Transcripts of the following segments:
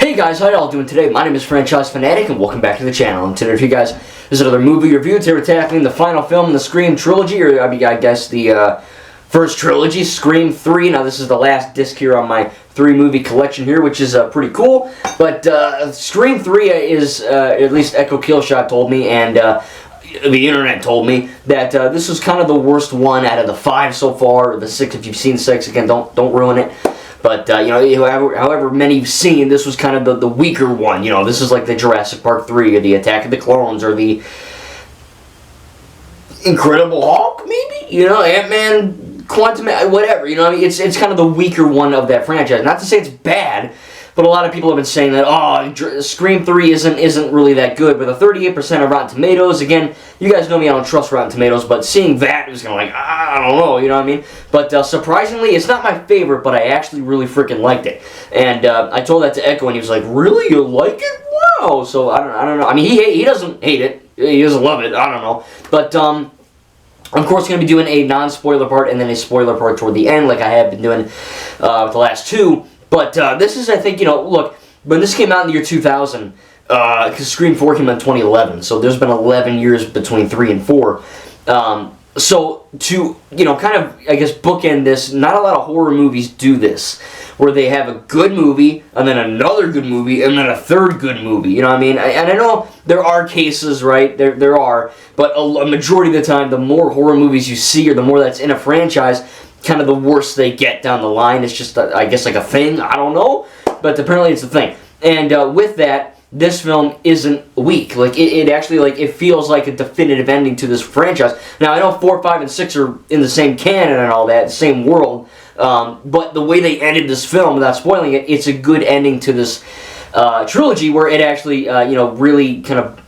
Hey guys, how y'all doing today? My name is Franchise Fanatic and welcome back to the channel. And today for you guys is another movie review. Today we're tackling the final film in the Scream trilogy, or I guess the first trilogy, Scream 3. Now this is the last disc here on my 3-movie collection here, which is pretty cool. But Scream 3 is, at least Echo Killshot told me, and the internet told me, that this was kind of the worst one out of the 5 so far, or the 6 if you've seen 6. Again, don't ruin it. But, however many you've seen, this was kind of the weaker one. You know, this is like the Jurassic Park 3, or the Attack of the Clones, or the Incredible Hulk, maybe? You know, Ant-Man, Quantum, whatever. You know, I mean, it's kind of the weaker one of that franchise. Not to say it's bad, but a lot of people have been saying that, oh, Scream 3 isn't really that good. But the 38% of Rotten Tomatoes, again, you guys know me, I don't trust Rotten Tomatoes, but seeing that, it was kind of like, I don't know, you know what I mean? But surprisingly, it's not my favorite, but I actually really freaking liked it. And I told that to Echo, and he was like, really? You like it? Wow! So, I don't know. I mean, he doesn't hate it. He doesn't love it. I don't know. But, I'm of course going to be doing a non-spoiler part and then a spoiler part toward the end, like I have been doing with the last 2. But this is, I think, you know, look, when this came out in the year 2000, because Scream 4 came out in 2011, so there's been 11 years between 3 and 4. So to, you know, kind of, I guess, bookend this, not a lot of horror movies do this, where they have a good movie, and then another good movie, and then a third good movie, you know what I mean? And I know there are cases, right, there are, but a majority of the time, the more horror movies you see, or the more that's in a franchise, kind of the worse they get down the line. It's just, I guess, like a thing, I don't know, but apparently it's a thing. And with that, this film isn't weak. Like, it actually, like, it feels like a definitive ending to this franchise. Now, I know 4, 5, and 6 are in the same canon and all that, the same world, but the way they ended this film, without spoiling it, it's a good ending to this trilogy, where it actually, you know, really kind of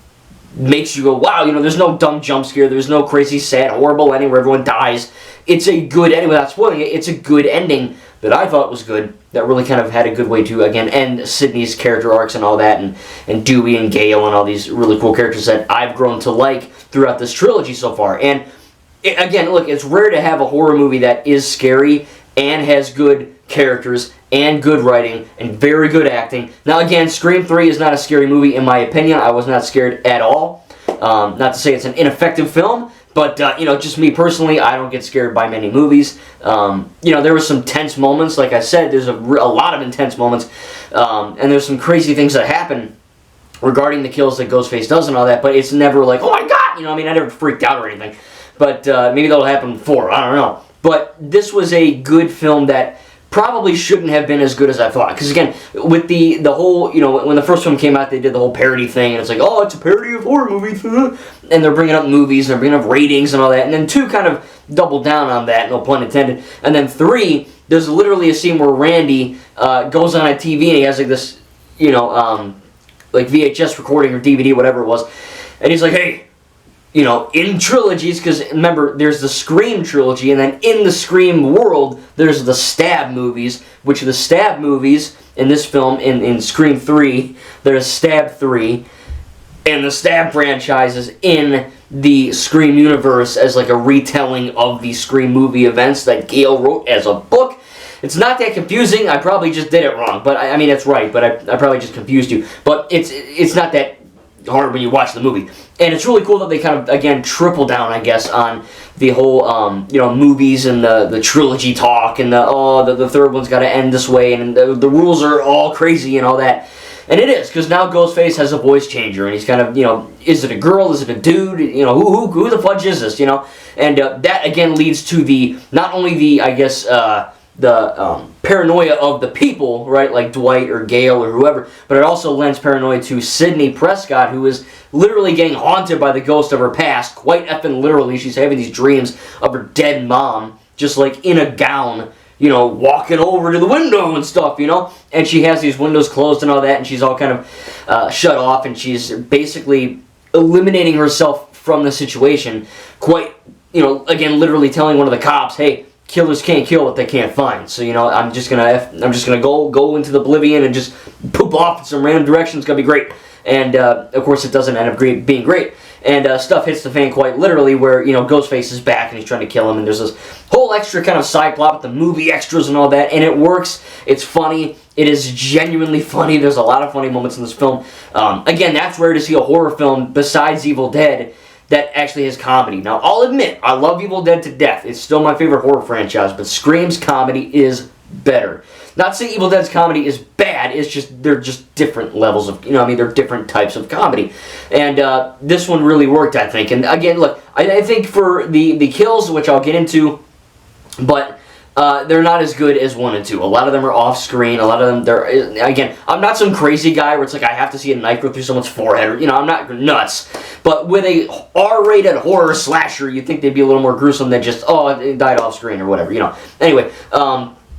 makes you go, wow, you know, there's no dumb jump scare, there's no crazy, sad, horrible ending where everyone dies. It's a good ending, without spoiling it, it's a good ending that I thought was good, that really kind of had a good way to, again, end Sidney's character arcs and all that, and Dewey and Gale and all these really cool characters that I've grown to like throughout this trilogy so far. And, again, look, it's rare to have a horror movie that is scary and has good characters and good writing and very good acting. Now, again, Scream 3 is not a scary movie, in my opinion. I was not scared at all. Not to say it's an ineffective film, but, you know, just me personally, I don't get scared by many movies. You know, there were some tense moments. Like I said, there's a lot of intense moments. And there's some crazy things that happen regarding the kills that Ghostface does and all that. But it's never like, oh my God! You know, I mean, I never freaked out or anything. But maybe that'll happen before. I don't know. But this was a good film that probably shouldn't have been as good as I thought. Because, again, with the whole, you know, when the first one came out, they did the whole parody thing. And it's like, oh, it's a parody of horror movies. And they're bringing up movies, and they're bringing up ratings and all that. And then 2 kind of doubled down on that, no pun intended. And then 3, there's literally a scene where Randy goes on a TV, and he has, like, this, you know, like VHS recording or DVD, whatever it was. And he's like, hey, you know, in trilogies, because remember, there's the Scream trilogy, and then in the Scream world, there's the Stab movies, which the Stab movies in this film, in Scream 3, there's Stab 3, and the Stab franchise is in the Scream universe as like a retelling of the Scream movie events that Gale wrote as a book. It's not that confusing. I probably just did it wrong, but I mean, it's right, but I probably just confused you. But it's not that hard when you watch the movie. And it's really cool that they kind of, again, triple down, I guess, on the whole, you know, movies and the trilogy talk, and the third one's got to end this way, and the rules are all crazy and all that. And it is, because now Ghostface has a voice changer, and he's kind of, you know, is it a girl, is it a dude, you know, who the fudge is this, you know? And that, again, leads to the, not only the, I guess, the paranoia of the people, right, like Dwight or Gale or whoever, but it also lends paranoia to Sidney Prescott, who is literally getting haunted by the ghost of her past, quite effing literally. She's having these dreams of her dead mom, just like in a gown, you know, walking over to the window and stuff, you know, and she has these windows closed and all that, and she's all kind of shut off, and she's basically eliminating herself from the situation, quite, you know, again, literally telling one of the cops, hey, killers can't kill what they can't find. So, you know, I'm just gonna go into the oblivion and just poop off in some random direction. It's gonna be great. And of course, it doesn't end up being great. and stuff hits the fan quite literally where, you know, Ghostface is back and he's trying to kill him, and there's this whole extra kind of side plot with the movie extras and all that, and it works. It's funny. It is genuinely funny. There's a lot of funny moments in this film. Again, that's rare to see a horror film besides Evil Dead that actually has comedy. Now, I'll admit, I love Evil Dead to death. It's still my favorite horror franchise, but Scream's comedy is better. Not to say Evil Dead's comedy is bad, it's just, they're just different levels of, you know, I mean, they're different types of comedy. And this one really worked, I think. And again, look, I think for the kills, which I'll get into, but they're not as good as 1 and 2. A lot of them are off-screen. A lot of them, they're, again, I'm not some crazy guy where it's like I have to see a knife go through someone's forehead. Or, you know, I'm not nuts. But with a R-rated horror slasher, you'd think they'd be a little more gruesome than just, oh, it died off-screen or whatever, you know. Anyway,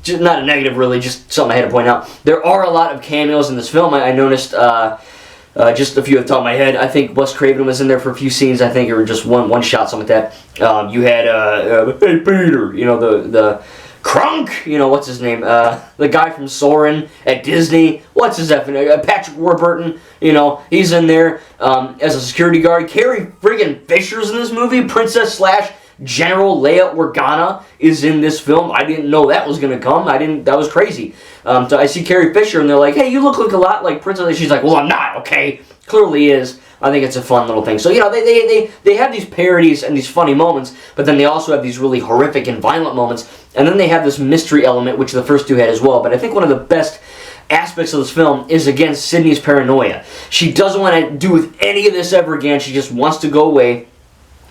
just not a negative, really, just something I had to point out. There are a lot of cameos in this film. I noticed just a few at the top of my head. I think Wes Craven was in there for a few scenes, I think, or just one shot, something like that. You had, hey, Peter, you know, the Krunk, you know, what's his name? The guy from Soarin' at Disney. What's his F? Patrick Warburton, you know, he's in there as a security guard. Carrie friggin' Fisher's in this movie. Princess / General Leia Organa is in this film. I didn't know that was going to come. That was crazy. So I see Carrie Fisher, and they're like, hey, you look like a lot like Princess. She's like, well, I'm not, okay? Clearly is. I think it's a fun little thing. So, you know, they have these parodies and these funny moments, but then they also have these really horrific and violent moments, and then they have this mystery element, which the first two had as well. But I think one of the best aspects of this film is, again, Sidney's paranoia. She doesn't want to do with any of this ever again. She just wants to go away.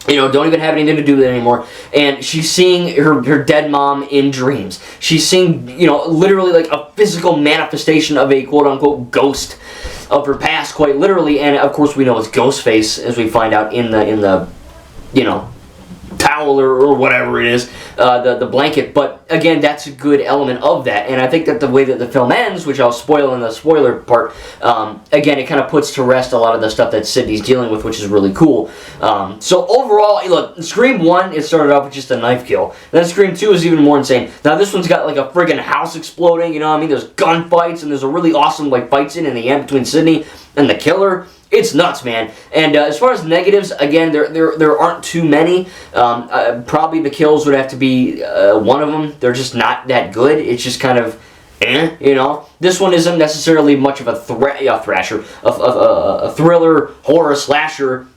You know, don't even have anything to do with it anymore. And she's seeing her dead mom in dreams. She's seeing, you know, literally like a physical manifestation of a quote-unquote ghost of her past, quite literally. And, of course, we know it's Ghostface, as we find out in the you know, towel or whatever it is, the blanket. But again, that's a good element of that, and I think that the way that the film ends, which I'll spoil in the spoiler part, again, it kind of puts to rest a lot of the stuff that Sidney's dealing with, which is really cool. So overall, look, Scream 1, it started off with just a knife kill. Then Scream 2 is even more insane. Now this one's got like a friggin' house exploding, you know what I mean? There's gunfights, and there's a really awesome like fight scene in the end between Sidney and the killer. It's nuts, man. And as far as negatives, again, there aren't too many. Probably the kills would have to be one of them. They're just not that good. It's just kind of, you know. This one isn't necessarily much of a thrasher, a thriller, horror, slasher,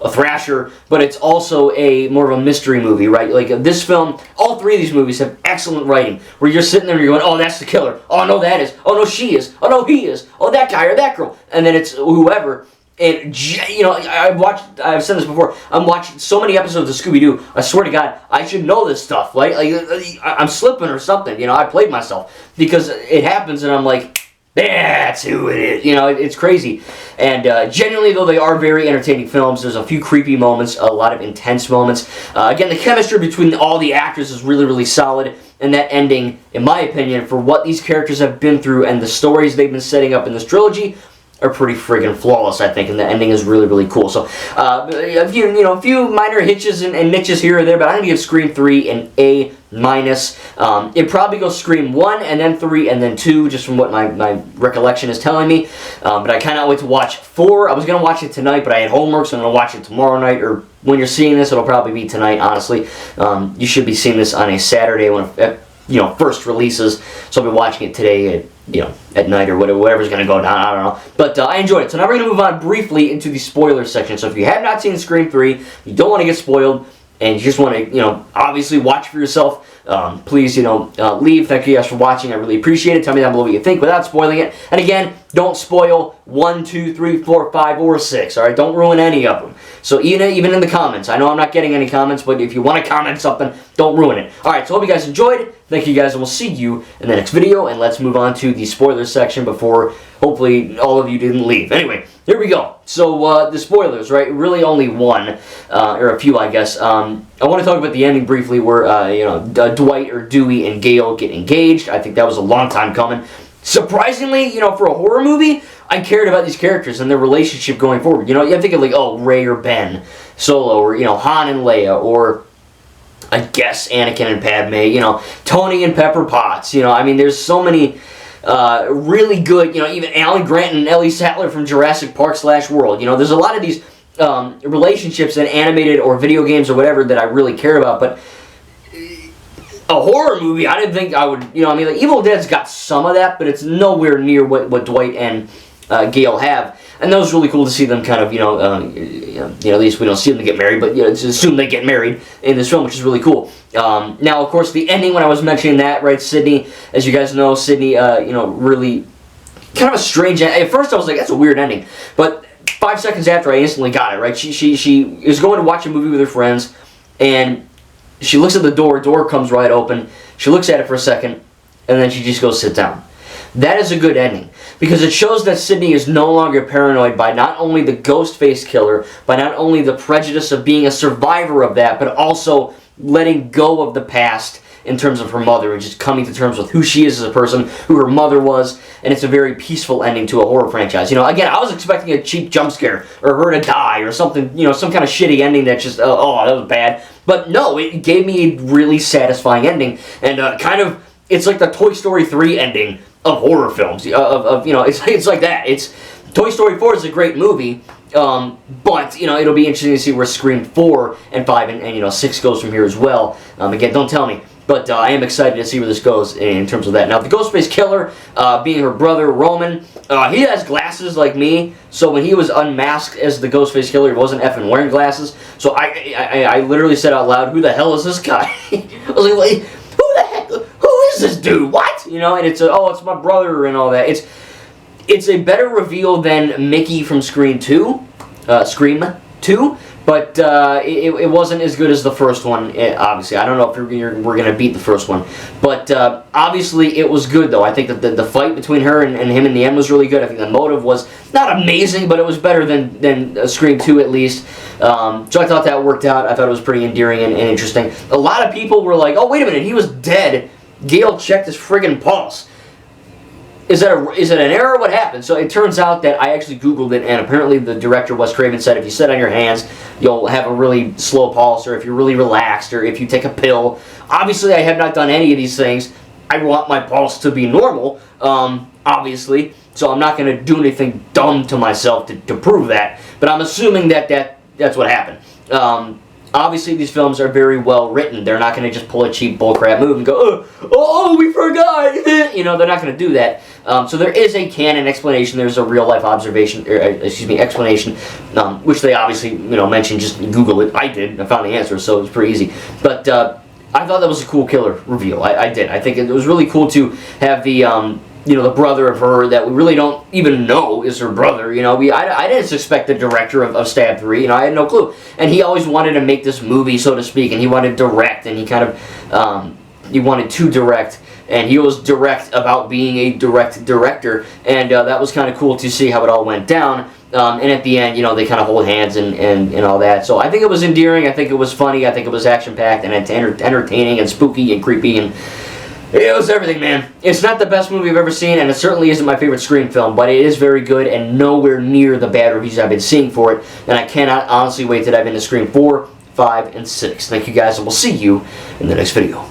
a thrasher, but it's also a more of a mystery movie, right? Like this film, all three of these movies have excellent writing, where you're sitting there and you're going, oh, that's the killer. Oh, no, that is. Oh, no, she is. Oh, no, he is. Oh, that guy or that girl. And then it's whoever. And, you know, I've said this before, I'm watching so many episodes of Scooby-Doo, I swear to God, I should know this stuff, right? Like, I'm slipping or something, you know, I played myself, because it happens and I'm like, that's who it is, you know, it's crazy. And genuinely, though, they are very entertaining films. There's a few creepy moments, a lot of intense moments. Again, the chemistry between all the actors is really, really solid, and that ending, in my opinion, for what these characters have been through and the stories they've been setting up in this trilogy, are pretty friggin' flawless, I think, and the ending is really, really cool. So, a few minor hitches and niches here or there, but I'm gonna give Scream 3 an A-. It probably goes Scream 1, and then 3, and then 2, just from what my recollection is telling me. But I cannot wait to watch 4. I was gonna watch it tonight, but I had homework, so I'm gonna watch it tomorrow night, or when you're seeing this, it'll probably be tonight, honestly. You should be seeing this on a Saturday when first releases, so I'll be watching it today at night or whatever's going to go down, I don't know. But I enjoyed it. So now we're going to move on briefly into the spoiler section. So if you have not seen Scream 3, you don't want to get spoiled, and you just want to, obviously watch for yourself, please, leave. Thank you guys for watching. I really appreciate it. Tell me down below what you think without spoiling it. And again, don't spoil 1, 2, 3, 4, 5, or 6, all right? Don't ruin any of them. So even in the comments, I know I'm not getting any comments, but if you want to comment something, don't ruin it. All right, so hope you guys enjoyed. Thank you guys, and we'll see you in the next video. And let's move on to the spoiler section before, hopefully, all of you didn't leave. Anyway, here we go. So the spoilers, right? Really only one, or a few, I guess. I want to talk about the ending briefly where, Dwight or Dewey and Gale get engaged. I think that was a long time coming. Surprisingly, for a horror movie, I cared about these characters and their relationship going forward. You think of like, Rey or Ben Solo, or, Han and Leia, or I guess Anakin and Padme, Tony and Pepper Potts, I mean, there's so many really good, even Alan Grant and Ellie Sattler from Jurassic Park / World, there's a lot of these relationships in animated or video games or whatever that I really care about, but a horror movie, I didn't think I would, you know, I mean, like, Evil Dead's got some of that, but it's nowhere near what Dwight and Gale have. And that was really cool to see them kind of, at least we don't see them get married, but it's assumed they get married in this film, which is really cool. Now, of course, the ending, when I was mentioning that, right, Sydney, as you guys know, Sydney, really kind of a strange ending. At first I was like, that's a weird ending, but 5 seconds after, I instantly got it, right? She is going to watch a movie with her friends, and she looks at the door comes right open, she looks at it for a second, and then she just goes sit down. That is a good ending, because it shows that Sydney is no longer paranoid by not only the Ghostface killer, by not only the prejudice of being a survivor of that, but also letting go of the past in terms of her mother and just coming to terms with who she is as a person, who her mother was, and it's a very peaceful ending to a horror franchise. You know, again, I was expecting a cheap jump scare, or her to die, or something, some kind of shitty ending that just, oh, that was bad. But no, it gave me a really satisfying ending, and it's like the Toy Story 3 ending of horror films, it's like that. It's Toy Story 4 is a great movie, but it'll be interesting to see where Scream 4 and 5 and 6 goes from here as well. Again, don't tell me, but I am excited to see where this goes in terms of that. Now, the Ghostface killer, being her brother Roman, he has glasses like me, so when he was unmasked as the Ghostface killer, he wasn't effing wearing glasses. So I literally said out loud, "Who the hell is this guy?" I was like, wait, who the heck? Who is this dude? What? And it's it's my brother and all that. It's a better reveal than Mickey from Scream 2, but it wasn't as good as the first one. Obviously, I don't know if we're gonna beat the first one, but obviously it was good though. I think that the fight between her and him in the end was really good. I think the motive was not amazing, but it was better than Scream 2 at least. So I thought that worked out. I thought it was pretty endearing and interesting. A lot of people were like, "Oh, wait a minute, he was dead. Gale checked his friggin' pulse. Is it an error? What happened?" So it turns out that I actually Googled it, and apparently the director, Wes Craven, said if you sit on your hands, you'll have a really slow pulse, or if you're really relaxed, or if you take a pill. Obviously, I have not done any of these things. I want my pulse to be normal, obviously, so I'm not going to do anything dumb to myself to prove that, but I'm assuming that's what happened. Obviously, these films are very well written. They're not going to just pull a cheap bullcrap move and go, oh, we forgot. They're not going to do that. So there is a canon explanation. There's a real life explanation, which they obviously mentioned. Just Google it. I did. I found the answer, so it was pretty easy. But I thought that was a cool killer reveal. I did. I think it was really cool to have the the brother of her that we really don't even know is her brother. I didn't suspect the director of Stab 3. I had no clue. And he always wanted to make this movie, so to speak, and he wanted to direct, and he kind of, he wanted to direct, and he was direct about being a direct director, and that was kind of cool to see how it all went down. And at the end, they kind of hold hands and all that. So I think it was endearing, I think it was funny, I think it was action-packed, and it's entertaining and spooky and creepy, and it was everything, man. It's not the best movie I've ever seen, and it certainly isn't my favorite Scream film, but it is very good and nowhere near the bad reviews I've been seeing for it, and I cannot honestly wait to dive into Scream 4, 5, and 6. Thank you guys, and we'll see you in the next video.